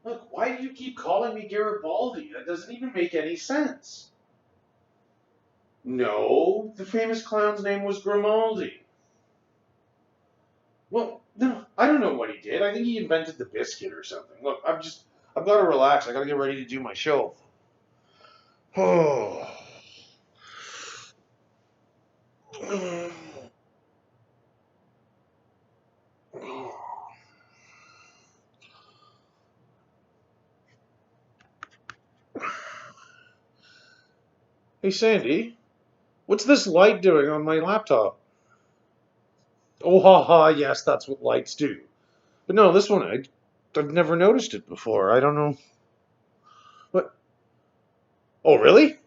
Look, why do you keep calling me Garibaldi? That doesn't even make any sense. No, the famous clown's name was Grimaldi. Well, no, I don't know what he did. I think he invented the biscuit or something. Look, I've got to relax. I got to get ready to do my show. Oh. Hey, Sandy, what's this light doing on my laptop? Oh, ha ha, yes, that's what lights do. But no, this one, I've never noticed it before. I don't know. What? Oh, really?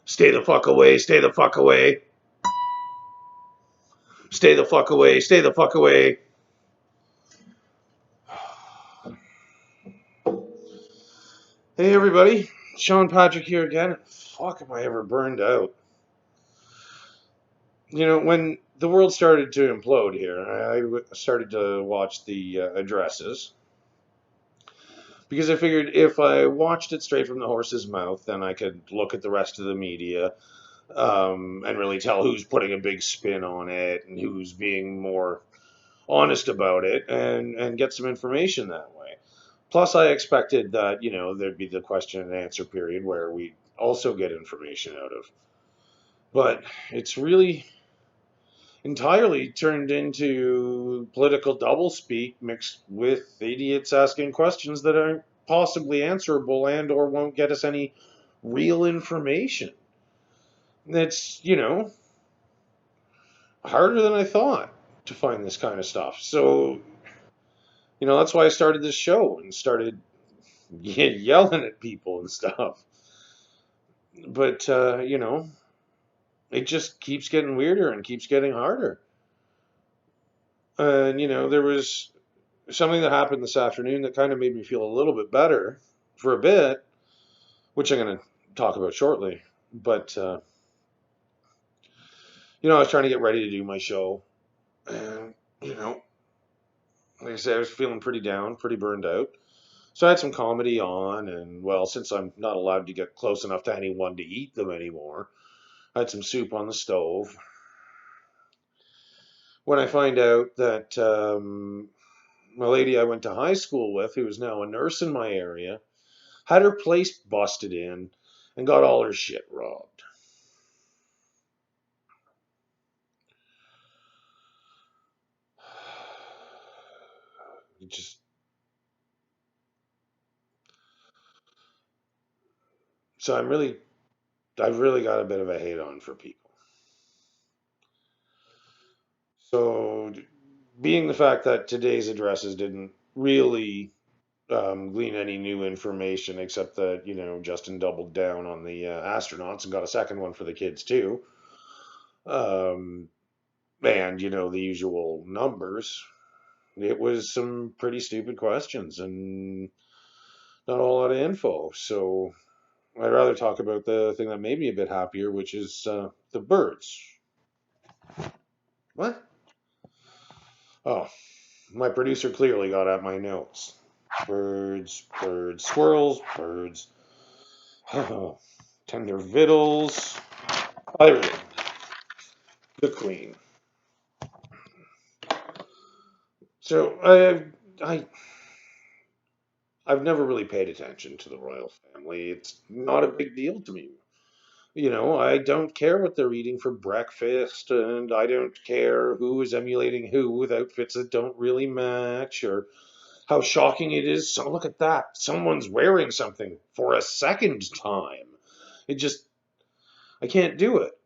Stay the fuck away, stay the fuck away. Stay the fuck away, stay the fuck away. Hey, everybody. Sean Patrick here again. Fuck, am I ever burned out? You know, when the world started to implode here, I started to watch the addresses because I figured if I watched it straight from the horse's mouth, then I could look at the rest of the media and really tell who's putting a big spin on it and who's being more honest about it and get some information that way. Plus, I expected that, there'd be the question and answer period where we also get information out of. But it's really entirely turned into political doublespeak mixed with idiots asking questions that aren't possibly answerable and or won't get us any real information. It's, harder than I thought to find this kind of stuff. So, that's why I started this show and started yelling at people and stuff. But, it just keeps getting weirder and keeps getting harder. And, there was something that happened this afternoon that kind of made me feel a little bit better for a bit, which I'm going to talk about shortly. But, I was trying to get ready to do my show. And, like I said, I was feeling pretty down, pretty burned out. So I had some comedy on, and well, since I'm not allowed to get close enough to anyone to eat them anymore, I had some soup on the stove. When I find out that a lady I went to high school with, who is now a nurse in my area, had her place busted in and got all her shit robbed. It just so I've really got a bit of a hate on for people. So being the fact that today's addresses didn't really glean any new information except that Justin doubled down on the astronauts and got a second one for the kids too, um, and the usual numbers. It was some pretty stupid questions and not a whole lot of info. So I'd rather talk about the thing that made me a bit happier, which is the birds. What? Oh, my producer clearly got at my notes. Birds, birds, squirrels, birds. Tender victuals. Ireland, the Queen. So I've never really paid attention to the royal family. It's not a big deal to me. I don't care what they're eating for breakfast, and I don't care who is emulating who with outfits that don't really match, or how shocking it is. So look at that. Someone's wearing something for a second time. It just, I can't do it.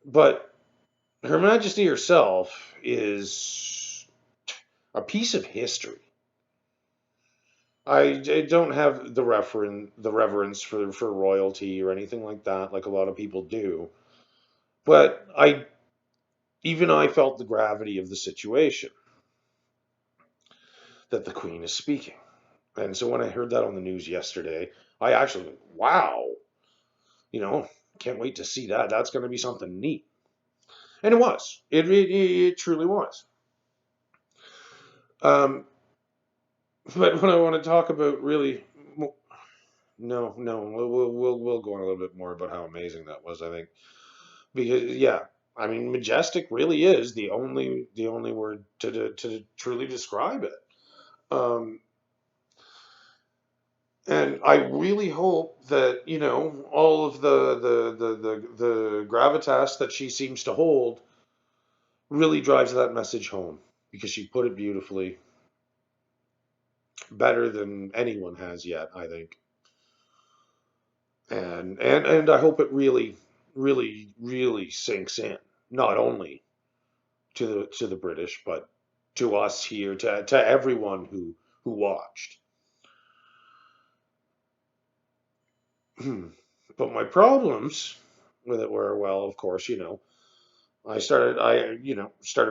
But Her Majesty herself is a piece of history. I don't have the reverence for royalty or anything like that, like a lot of people do. But I felt the gravity of the situation that the Queen is speaking. And so when I heard that on the news yesterday, I actually went, wow, you know, can't wait to see that. That's going to be something neat. And it was. It truly was. Um, but what I want to talk about really, no, we'll go on a little bit more about how amazing that was. I think because yeah, I mean, majestic really is the only word to truly describe it. Um, and I really hope that all of the gravitas that she seems to hold really drives that message home because she put it beautifully, better than anyone has yet, I think. And I hope it really sinks in, not only to the British, but to us here, to everyone who watched. But my problems with it were, well, of course, I started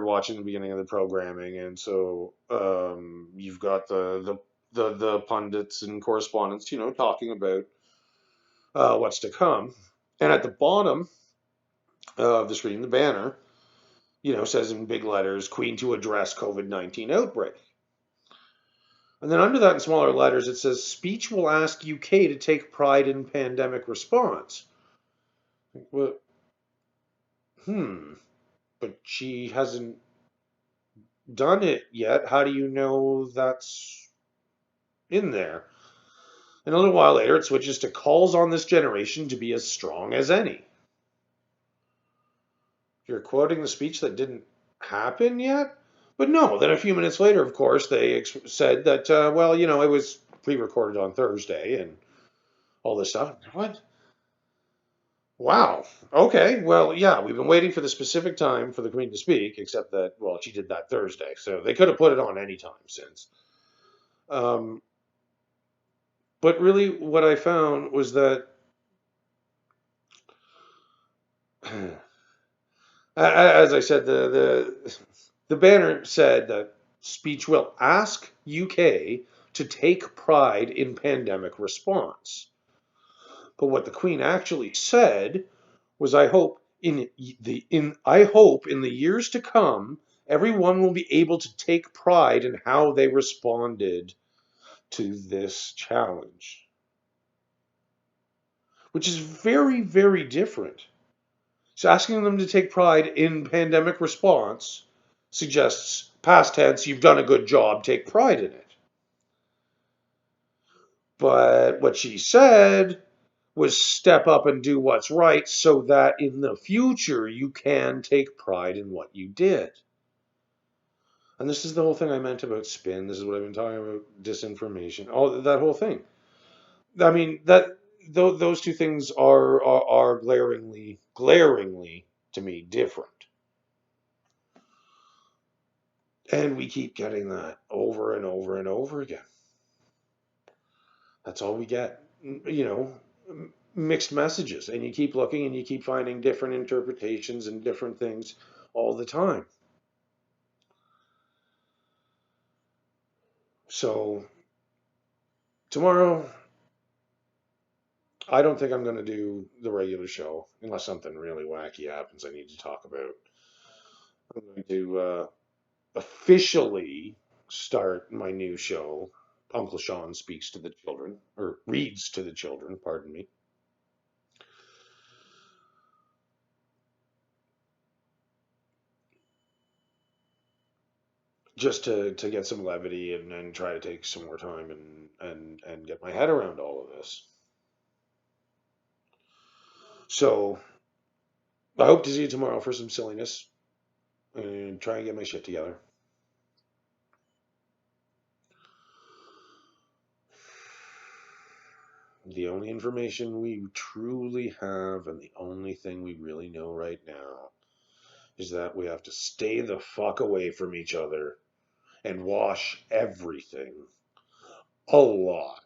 watching the beginning of the programming, and so you've got the pundits and correspondents, talking about what's to come, and at the bottom of the screen, the banner, says in big letters, "Queen to address COVID-19 outbreak." And then under that in smaller letters, it says, "Speech will ask UK to take pride in pandemic response." Well, hmm, but she hasn't done it yet. How do you know that's in there? And a little while later, it switches to "calls on this generation to be as strong as any." You're quoting the speech that didn't happen yet? But no, then a few minutes later, of course, they said that, well, it was pre recorded on Thursday and all this stuff. What? Wow. Okay. Well, yeah, we've been waiting for the specific time for the Queen to speak, except that, well, she did that Thursday. So they could have put it on any time since. Um, but really, what I found was that, as I said, the banner said that speech will ask UK to take pride in pandemic response. But what the Queen actually said was, I hope in the years to come, everyone will be able to take pride in how they responded to this challenge," which is very, very different. So asking them to take pride in pandemic response suggests past tense, you've done a good job, take pride in it. But what she said was step up and do what's right so that in the future you can take pride in what you did. And this is the whole thing I meant about spin. This is what I've been talking about, disinformation, all that whole thing. I mean, those two things are glaringly to me different. And we keep getting that over and over and over again. That's all we get. Mixed messages. And you keep looking and you keep finding different interpretations and different things all the time. So tomorrow, I don't think I'm going to do the regular show unless something really wacky happens I need to talk about. I'm going to officially start my new show, Uncle Sean Speaks to the Children, or reads to the children, pardon me. Just to get some levity and try to take some more time and get my head around all of this. So I hope to see you tomorrow for some silliness and try and get my shit together. The only information we truly have and the only thing we really know right now is that we have to stay the fuck away from each other and wash everything a lot.